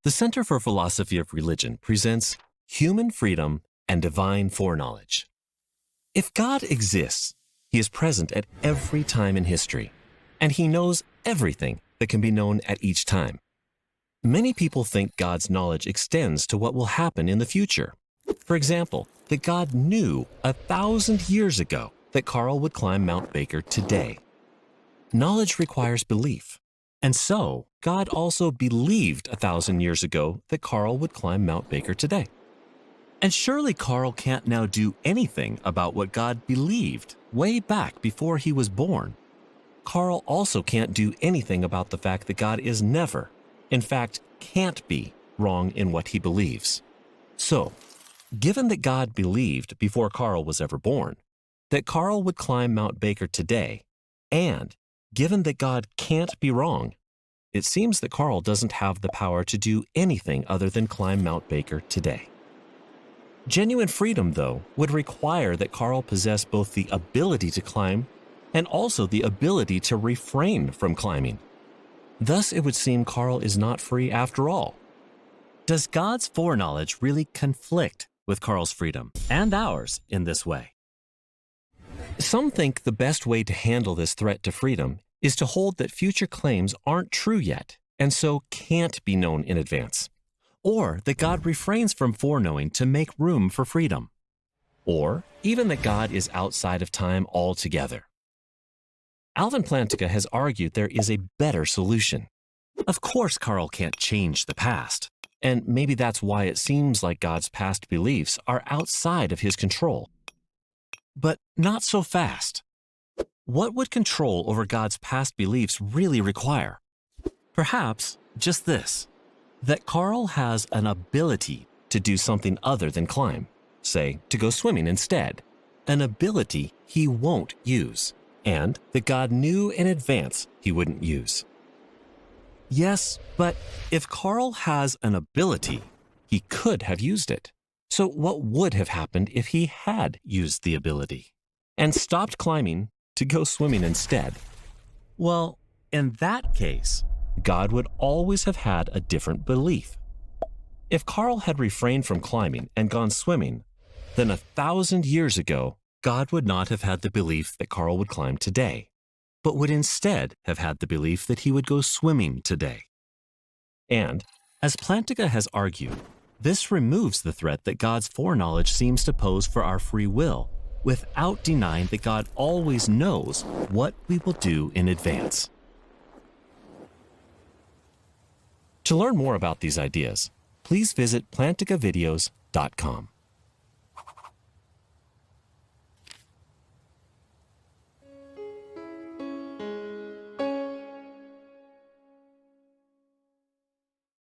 The Center for Philosophy of Religion presents Human Freedom and Divine Foreknowledge. If God exists, He is present at every time in history, and He knows everything that can be known at each time. Many people think God's knowledge extends to what will happen in the future. For example, that God knew 1,000 years ago that Carl would climb Mount Baker today. Knowledge requires belief, and so God also believed 1,000 years ago that Carl would climb Mount Baker today. And surely Carl can't now do anything about what God believed way back before he was born. Carl also can't do anything about the fact that God is never, in fact, can't be wrong in what he believes. So, given that God believed before Carl was ever born, that Carl would climb Mount Baker today, and given that God can't be wrong, it seems that Carl doesn't have the power to do anything other than climb Mount Baker today. Genuine freedom, though, would require that Carl possess both the ability to climb and also the ability to refrain from climbing. Thus, it would seem Carl is not free after all. Does God's foreknowledge really conflict with Carl's freedom and ours in this way? Some think the best way to handle this threat to freedom is to hold that future claims aren't true yet and so can't be known in advance, or that God refrains from foreknowing to make room for freedom, or even that God is outside of time altogether. Alvin Plantinga has argued there is a better solution. Of course, Carl can't change the past, and maybe that's why it seems like God's past beliefs are outside of his control. But not so fast. What would control over God's past beliefs really require? Perhaps just this, that Carl has an ability to do something other than climb, say, to go swimming instead, an ability he won't use, and that God knew in advance he wouldn't use. Yes, but if Carl has an ability, he could have used it. So what would have happened if he had used the ability and stopped climbing to go swimming instead? Well, in that case, God would always have had a different belief. If Carl had refrained from climbing and gone swimming, then 1,000 years ago, God would not have had the belief that Carl would climb today, but would instead have had the belief that he would go swimming today. And, as Plantinga has argued, this removes the threat that God's foreknowledge seems to pose for our free will, without denying that God always knows what we will do in advance. To learn more about these ideas, please visit plantingavideos.com.